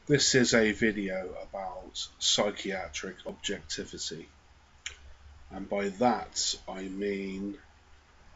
This is a video about psychiatric objectivity, and by that I mean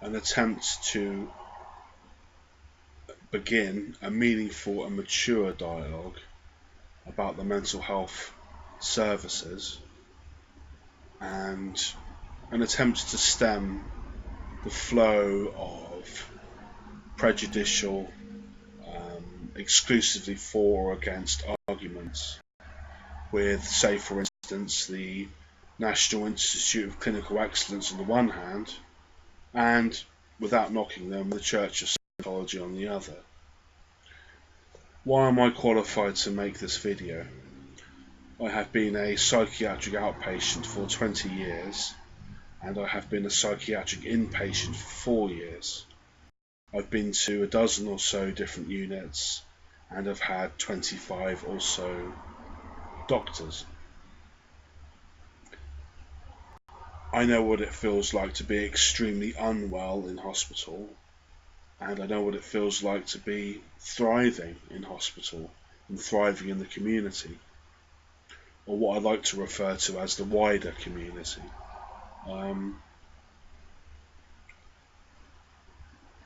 an attempt to begin a meaningful and mature dialogue about the mental health services, and an attempt to stem the flow of prejudicial, exclusively for or against arguments with, say for instance, the National Institute of Clinical Excellence on the one hand, and, without knocking them, the Church of Psychology on the other. Why am I qualified to make this video? I have been a psychiatric outpatient for 20 years, and I have been a psychiatric inpatient for 4 years. I've been to a dozen or so different units and have had 25 or so doctors. I know what it feels like to be extremely unwell in hospital, and I know what it feels like to be thriving in hospital and thriving in the community, or what I like to refer to as the wider community.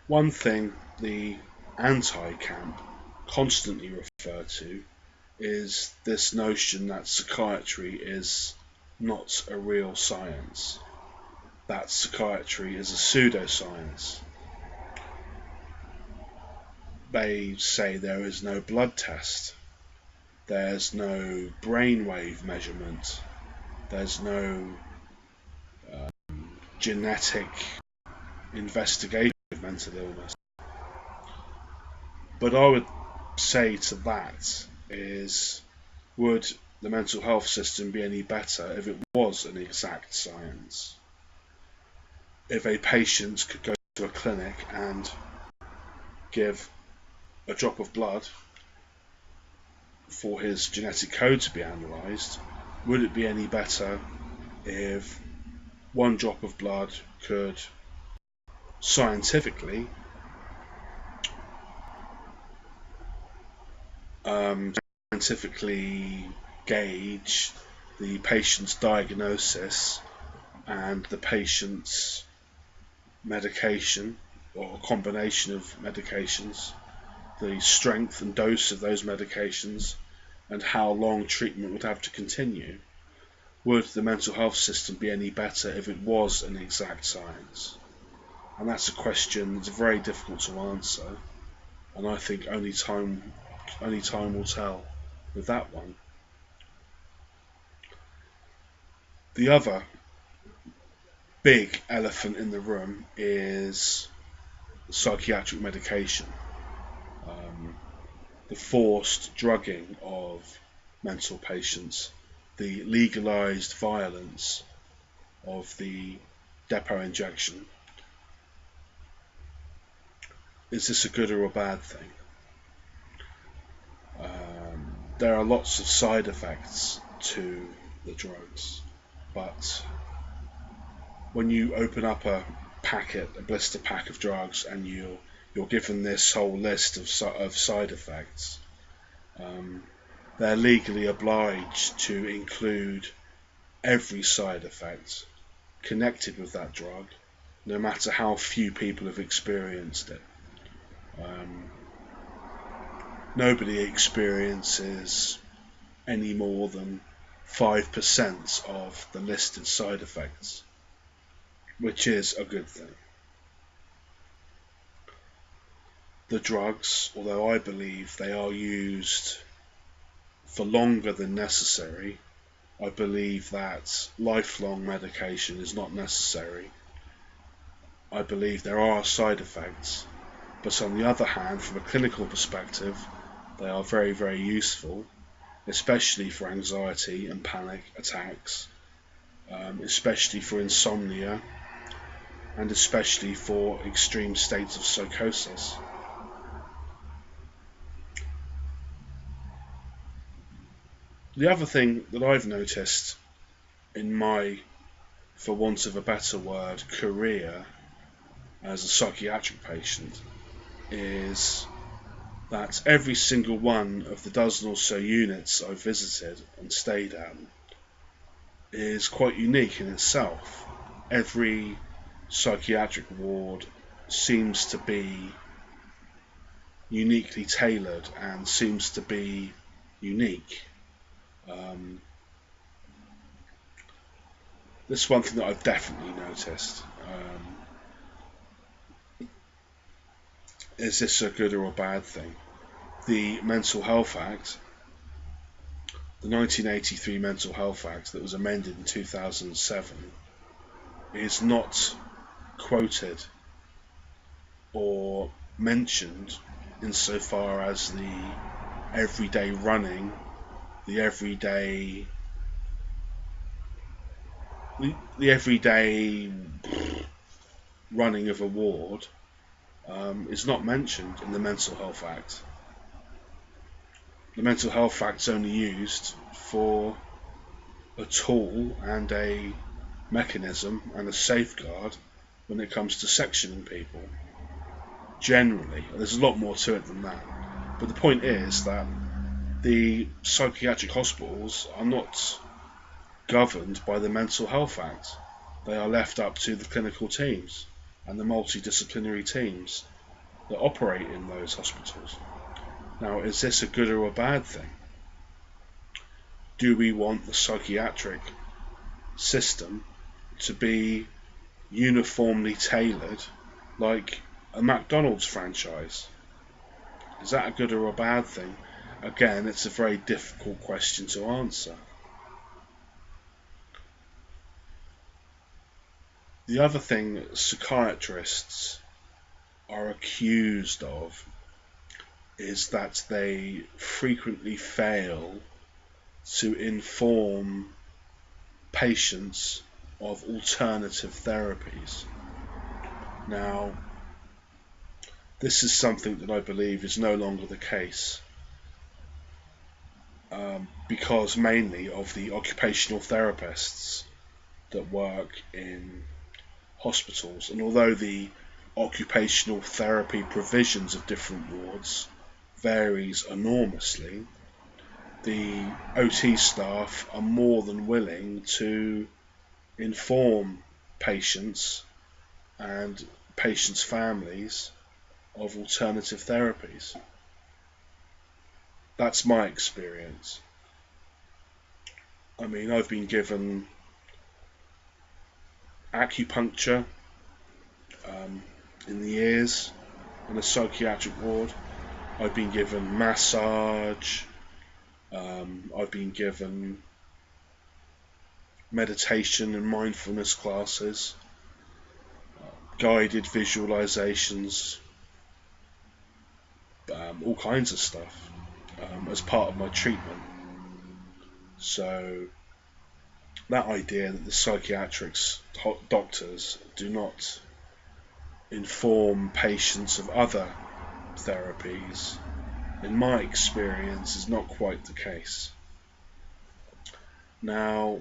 One thing the anti-camp constantly refer to is this notion that psychiatry is not a real science, that psychiatry is a pseudoscience. They say there is no blood test, there's no brainwave measurement, there's no genetic investigation of mental illness. But I would say to that is, would the mental health system be any better if it was an exact science? If a patient could go to a clinic and give a drop of blood for his genetic code to be analysed, would it be any better if one drop of blood could scientifically gauge the patient's diagnosis and the patient's medication, or a combination of medications, the strength and dose of those medications, and how long treatment would have to continue? Would the mental health system be any better if it was an exact science? And that's a question that's very difficult to answer, and I think only time will tell with that one. The other big elephant in the room is psychiatric medication, the forced drugging of mental patients, the legalized violence of the depot injection. Is this a good or a bad thing? There are lots of side effects to the drugs, but when you open up a blister pack of drugs, and you're given this whole list of side effects, they're legally obliged to include every side effect connected with that drug, no matter how few people have experienced it. Nobody experiences any more than 5% of the listed side effects, which is a good thing. The drugs, although I believe they are used for longer than necessary, I believe that lifelong medication is not necessary. I believe there are side effects, but on the other hand, from a clinical perspective, they are very, very useful, especially for anxiety and panic attacks, especially for insomnia, and especially for extreme states of psychosis. The other thing that I've noticed in my, for want of a better word, career as a psychiatric patient is that every single one of the dozen or so units I've visited and stayed at is quite unique in itself. Every psychiatric ward seems to be uniquely tailored and seems to be unique. This is one thing that I've definitely noticed. Is this a good or a bad thing? The Mental Health Act, the 1983 Mental Health Act that was amended in 2007, is not quoted or mentioned insofar as the everyday running, the everyday running of a ward is not mentioned in the Mental Health Act. The Mental Health Act is only used for a tool and a mechanism and a safeguard when it comes to sectioning people. Generally, there's a lot more to it than that. But the point is that the psychiatric hospitals are not governed by the Mental Health Act. They are left up to the clinical teams and the multidisciplinary teams that operate in those hospitals. Now, is this a good or a bad thing? Do we want the psychiatric system to be uniformly tailored like a McDonald's franchise? Is that a good or a bad thing? Again, it's a very difficult question to answer. The other thing that psychiatrists are accused of is that they frequently fail to inform patients of alternative therapies. Now, this is something that I believe is no longer the case because mainly of the occupational therapists that work in hospitals. And although the occupational therapy provisions of different wards varies enormously, the OT staff are more than willing to inform patients and patients' families of alternative therapies. That's my experience. I mean, I've been given acupuncture in the ears in a psychiatric ward. I've been given massage. I've been given meditation and mindfulness classes, guided visualizations, all kinds of stuff as part of my treatment. So that idea that the psychiatrics doctors do not inform patients of other therapies, in my experience, is not quite the case. Now,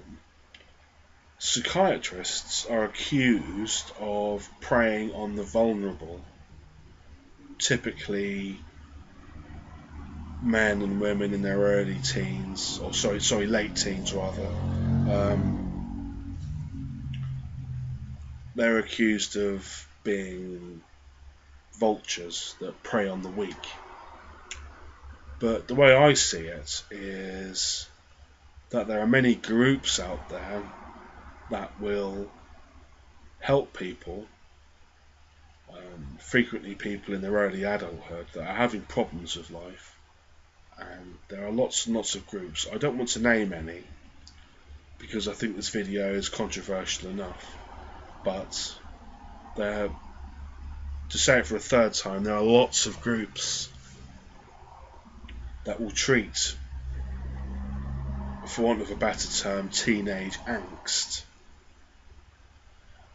psychiatrists are accused of preying on the vulnerable, typically men and women in their early teens, or late teens rather. They're accused of being vultures that prey on the weak. But the way I see it is that there are many groups out there that will help people, frequently people in their early adulthood that are having problems with life. And there are lots and lots of groups. I don't want to name any because I think this video is controversial enough. But to say it for a third time, there are lots of groups that will treat, for want of a better term, teenage angst.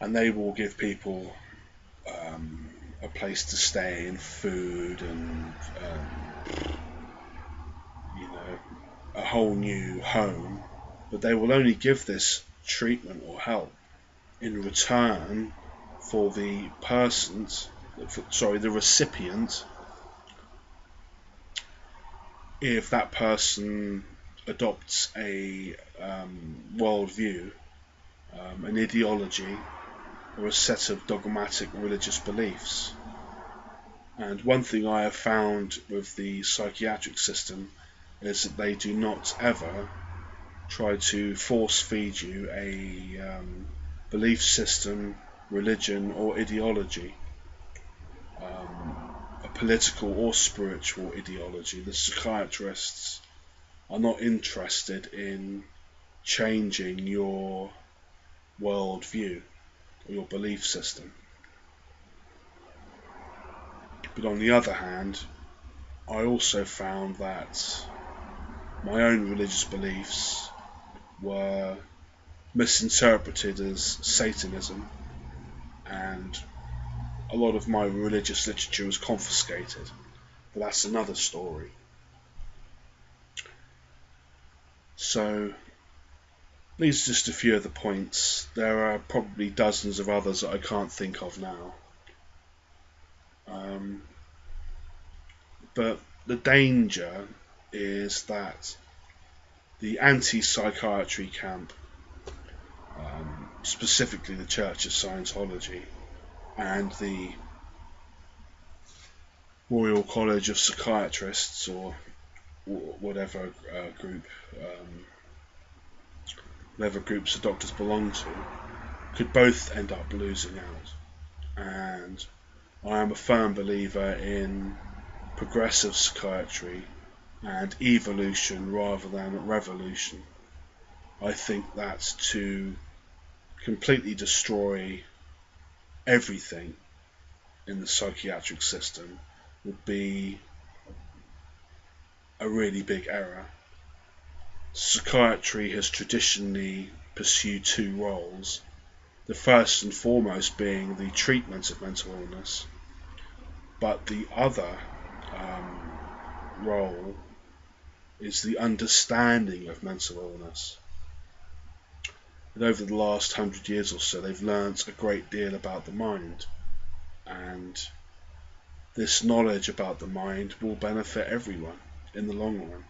And they will give people a place to stay and food and a whole new home. But they will only give this treatment or help in return for the recipient if that person adopts a worldview, an ideology, or a set of dogmatic religious beliefs. And one thing I have found with the psychiatric system is that they do not ever try to force feed you a belief system, religion, or ideology, a political or spiritual ideology. The psychiatrists are not interested in changing your worldview or your belief system. But on the other hand, I also found that my own religious beliefs were misinterpreted as Satanism, and a lot of my religious literature was confiscated. But that's another story. So these are just a few of the points. There are probably dozens of others that I can't think of now. But the danger is that the anti-psychiatry camp, specifically the Church of Scientology and the Royal College of Psychiatrists, or whatever groups the doctors belong to, could both end up losing out. And I am a firm believer in progressive psychiatry and evolution rather than revolution. I think that to completely destroy everything in the psychiatric system would be a really big error. Psychiatry has traditionally pursued two roles, the first and foremost being the treatment of mental illness, but the other role is the understanding of mental illness. And over the last 100 years or so, they've learnt a great deal about the mind, and this knowledge about the mind will benefit everyone in the long run.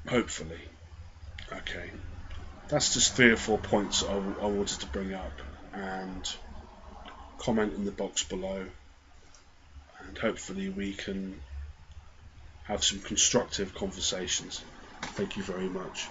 Hopefully. Okay. That's just 3 or 4 points I wanted to bring up, and comment in the box below, and hopefully we can have some constructive conversations. Thank you very much.